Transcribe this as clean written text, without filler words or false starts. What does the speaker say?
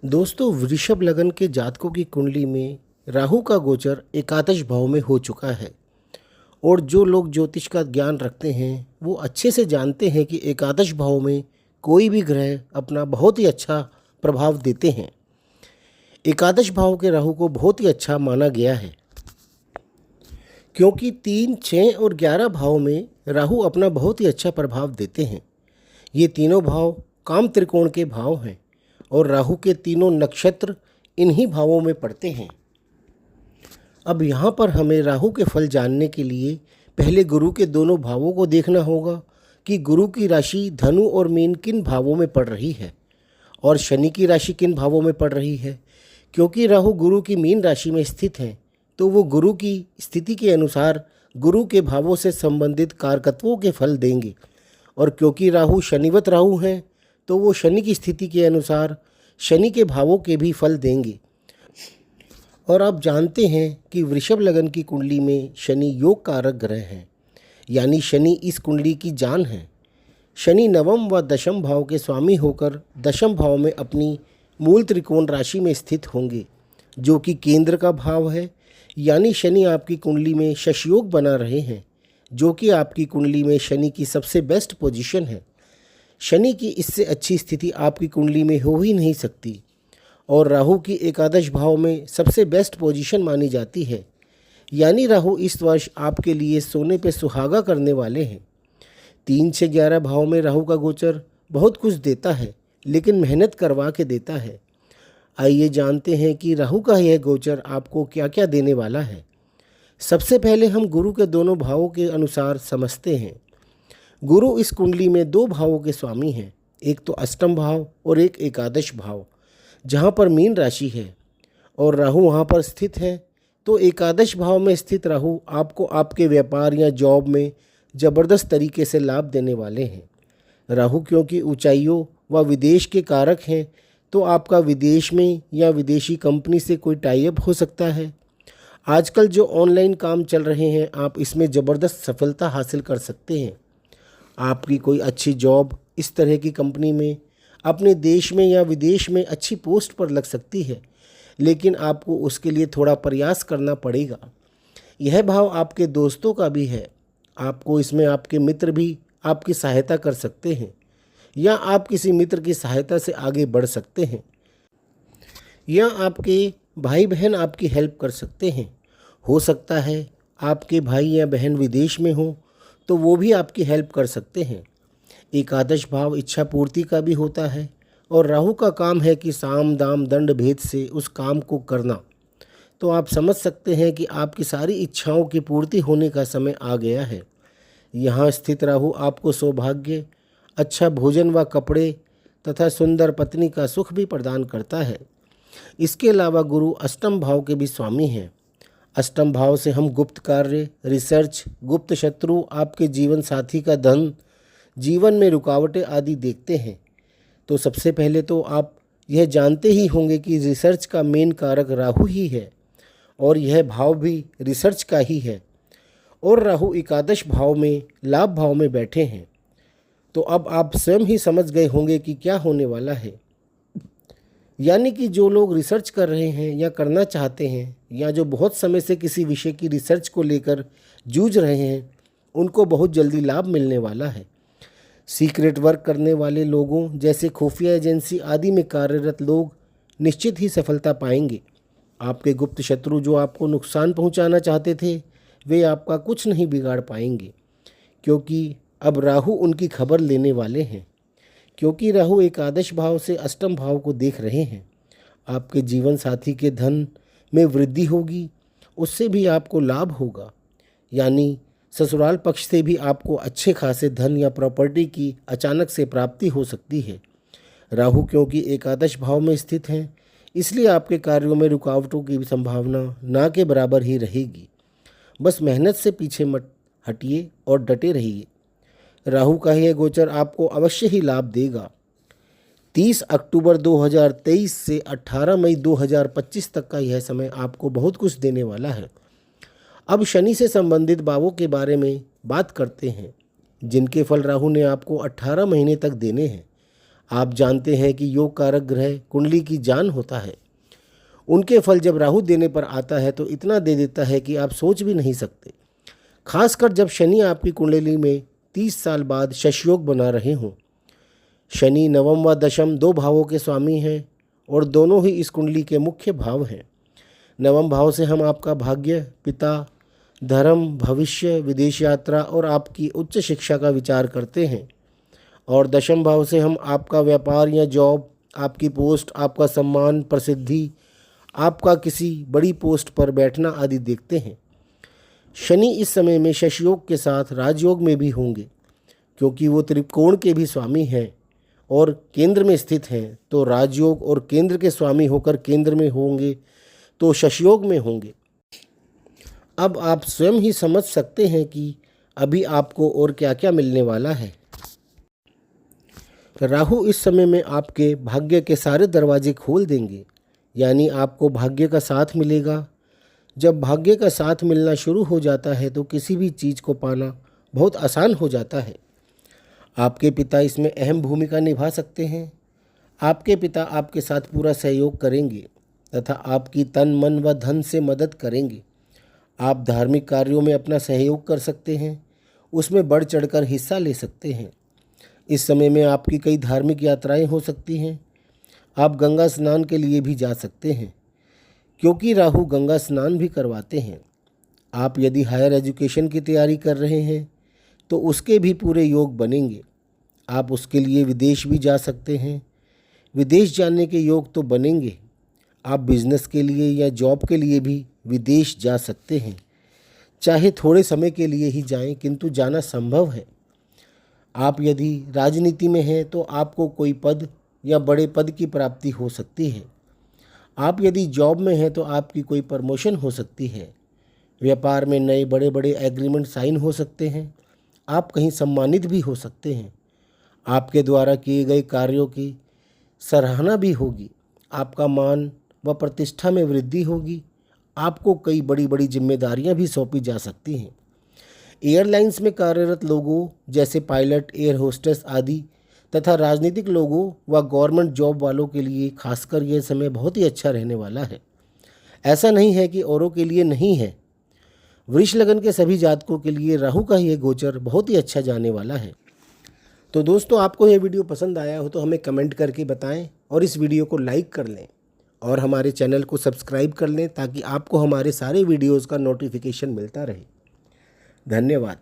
दोस्तों, वृषभ लगन के जातकों की कुंडली में राहु का गोचर एकादश भाव में हो चुका है। और जो लोग ज्योतिष का ज्ञान रखते हैं वो अच्छे से जानते हैं कि एकादश भाव में कोई भी ग्रह अपना बहुत ही अच्छा प्रभाव देते हैं। एकादश भाव के राहु को बहुत ही अच्छा माना गया है, क्योंकि 3, 6 और 11 भाव में राहु अपना बहुत ही अच्छा प्रभाव देते हैं। ये तीनों भाव काम त्रिकोण के भाव हैं और राहु के तीनों नक्षत्र इन्हीं भावों में पड़ते हैं। अब यहाँ पर हमें राहु के फल जानने के लिए पहले गुरु के दोनों भावों को देखना होगा कि गुरु की राशि धनु और मीन किन भावों में पड़ रही है और शनि की राशि किन भावों में पड़ रही है। क्योंकि राहु गुरु की मीन राशि में स्थित है तो वो गुरु की स्थिति के अनुसार गुरु के भावों से संबंधित कारकत्वों के फल देंगे। और क्योंकि राहु शनिवत राहु हैं तो वो शनि की स्थिति के अनुसार शनि के भावों के भी फल देंगे। और आप जानते हैं कि वृषभ लगन की कुंडली में शनि योग कारक ग्रह हैं, यानी शनि इस कुंडली की जान है। शनि नवम व दशम भाव के स्वामी होकर दशम भाव में अपनी मूल त्रिकोण राशि में स्थित होंगे, जो कि केंद्र का भाव है। यानी शनि आपकी कुंडली में शशयोग बना रहे हैं, जो कि आपकी कुंडली में शनि की सबसे बेस्ट पोजीशन है। शनि की इससे अच्छी स्थिति आपकी कुंडली में हो ही नहीं सकती। और राहु की एकादश भाव में सबसे बेस्ट पोजीशन मानी जाती है। यानी राहु इस वर्ष आपके लिए सोने पे सुहागा करने वाले हैं। 3 से 11 भाव में राहु का गोचर बहुत कुछ देता है, लेकिन मेहनत करवा के देता है। आइए जानते हैं कि राहु का यह गोचर आपको क्या क्या देने वाला है। सबसे पहले हम गुरु के दोनों भावों के अनुसार समझते हैं। गुरु इस कुंडली में 2 भावों के स्वामी हैं, एक तो अष्टम भाव और एक एकादश भाव, जहाँ पर मीन राशि है और राहु वहाँ पर स्थित है। तो एकादश भाव में स्थित राहु आपको आपके व्यापार या जॉब में ज़बरदस्त तरीके से लाभ देने वाले हैं। राहु क्योंकि ऊंचाइयों व विदेश के कारक हैं, तो आपका विदेश में या विदेशी कंपनी से कोई टाई अप हो सकता है। आजकल जो ऑनलाइन काम चल रहे हैं, आप इसमें ज़बरदस्त सफलता हासिल कर सकते हैं। आपकी कोई अच्छी जॉब इस तरह की कंपनी में अपने देश में या विदेश में अच्छी पोस्ट पर लग सकती है, लेकिन आपको उसके लिए थोड़ा प्रयास करना पड़ेगा। यह भाव आपके दोस्तों का भी है, आपको इसमें आपके मित्र भी आपकी सहायता कर सकते हैं या आप किसी मित्र की सहायता से आगे बढ़ सकते हैं, या आपके भाई बहन आपकी हेल्प कर सकते हैं। हो सकता है आपके भाई या बहन विदेश में हो तो वो भी आपकी हेल्प कर सकते हैं। एकादश भाव इच्छा पूर्ति का भी होता है और राहु का काम है कि साम दाम दंड भेद से उस काम को करना। तो आप समझ सकते हैं कि आपकी सारी इच्छाओं की पूर्ति होने का समय आ गया है। यहाँ स्थित राहु आपको सौभाग्य, अच्छा भोजन व कपड़े तथा सुंदर पत्नी का सुख भी प्रदान करता है। इसके अलावा गुरु अष्टम भाव के भी स्वामी हैं। अष्टम भाव से हम गुप्त कार्य, रिसर्च, गुप्त शत्रु, आपके जीवन साथी का धन, जीवन में रुकावटें आदि देखते हैं। तो सबसे पहले तो आप यह जानते ही होंगे कि रिसर्च का मेन कारक राहु ही है और यह भाव भी रिसर्च का ही है। और राहु एकादश भाव में लाभ भाव में बैठे हैं। तो अब आप स्वयं ही समझ गए होंगे कि क्या होने वाला है। यानी कि जो लोग रिसर्च कर रहे हैं या करना चाहते हैं, या जो बहुत समय से किसी विषय की रिसर्च को लेकर जूझ रहे हैं, उनको बहुत जल्दी लाभ मिलने वाला है। सीक्रेट वर्क करने वाले लोगों जैसे खुफिया एजेंसी आदि में कार्यरत लोग निश्चित ही सफलता पाएंगे। आपके गुप्त शत्रु जो आपको नुकसान पहुंचाना चाहते थे, वे आपका कुछ नहीं बिगाड़ पाएंगे, क्योंकि अब राहु उनकी खबर लेने वाले हैं। क्योंकि राहु एकादश भाव से अष्टम भाव को देख रहे हैं, आपके जीवन साथी के धन में वृद्धि होगी, उससे भी आपको लाभ होगा। यानी ससुराल पक्ष से भी आपको अच्छे खासे धन या प्रॉपर्टी की अचानक से प्राप्ति हो सकती है। राहु क्योंकि एकादश भाव में स्थित हैं, इसलिए आपके कार्यों में रुकावटों की संभावना ना के बराबर ही रहेगी। बस मेहनत से पीछे मत हटिए और डटे रहिए। राहु का यह गोचर आपको अवश्य ही लाभ देगा। 30 अक्टूबर 2023 से 18 मई 2025 तक का यह समय आपको बहुत कुछ देने वाला है। अब शनि से संबंधित भावों के बारे में बात करते हैं, जिनके फल राहु ने आपको 18 महीने तक देने हैं। आप जानते हैं कि योग कारक ग्रह कुंडली की जान होता है। उनके फल जब राहु देने पर आता है तो इतना दे देता है कि आप सोच भी नहीं सकते। खासकर जब शनि आपकी कुंडली में 30 साल बाद शशयोग बना रहे हों। शनि नवम व दशम 2 भावों के स्वामी हैं और दोनों ही इस कुंडली के मुख्य भाव हैं। नवम भाव से हम आपका भाग्य, पिता, धर्म, भविष्य, विदेश यात्रा और आपकी उच्च शिक्षा का विचार करते हैं और दशम भाव से हम आपका व्यापार या जॉब, आपकी पोस्ट, आपका सम्मान, प्रसिद्धि, आपका किसी बड़ी पोस्ट पर बैठना आदि देखते हैं। शनि इस समय में शशयोग के साथ राजयोग में भी होंगे क्योंकि वो त्रिकोण के भी स्वामी हैं और केंद्र में स्थित हैं, तो राजयोग और केंद्र के स्वामी होकर केंद्र में होंगे तो शशयोग में होंगे। अब आप स्वयं ही समझ सकते हैं कि अभी आपको और क्या क्या मिलने वाला है। राहु इस समय में आपके भाग्य के सारे दरवाजे खोल देंगे, यानी आपको भाग्य का साथ मिलेगा। जब भाग्य का साथ मिलना शुरू हो जाता है तो किसी भी चीज़ को पाना बहुत आसान हो जाता है। आपके पिता इसमें अहम भूमिका निभा सकते हैं। आपके पिता आपके साथ पूरा सहयोग करेंगे तथा आपकी तन, मन व धन से मदद करेंगे। आप धार्मिक कार्यों में अपना सहयोग कर सकते हैं, उसमें बढ़ चढ़कर हिस्सा ले सकते हैं। इस समय में आपकी कई धार्मिक यात्राएं हो सकती हैं। आप गंगा स्नान के लिए भी जा सकते हैं क्योंकि राहु गंगा स्नान भी करवाते हैं। आप यदि हायर एजुकेशन की तैयारी कर रहे हैं तो उसके भी पूरे योग बनेंगे। आप उसके लिए विदेश भी जा सकते हैं। विदेश जाने के योग तो बनेंगे। आप बिजनेस के लिए या जॉब के लिए भी विदेश जा सकते हैं, चाहे थोड़े समय के लिए ही जाएं, किंतु जाना संभव है। आप यदि राजनीति में हैं तो आपको कोई पद या बड़े पद की प्राप्ति हो सकती है। आप यदि जॉब में हैं तो आपकी कोई प्रमोशन हो सकती है। व्यापार में नए बड़े बड़े एग्रीमेंट साइन हो सकते हैं। आप कहीं सम्मानित भी हो सकते हैं। आपके द्वारा किए गए कार्यों की सराहना भी होगी। आपका मान व प्रतिष्ठा में वृद्धि होगी। आपको कई बड़ी बड़ी जिम्मेदारियां भी सौंपी जा सकती हैं। एयरलाइंस में कार्यरत लोगों जैसे पायलट, एयर होस्टेस आदि तथा राजनीतिक लोगों व गवर्नमेंट जॉब वालों के लिए खासकर यह समय बहुत ही अच्छा रहने वाला है। ऐसा नहीं है कि औरों के लिए नहीं है। वृष लगन के सभी जातकों के लिए राहु का यह गोचर बहुत ही अच्छा जाने वाला है। तो दोस्तों, आपको यह वीडियो पसंद आया हो तो हमें कमेंट करके बताएं और इस वीडियो को लाइक कर लें और हमारे चैनल को सब्सक्राइब कर लें ताकि आपको हमारे सारे वीडियोज़ का नोटिफिकेशन मिलता रहे। धन्यवाद।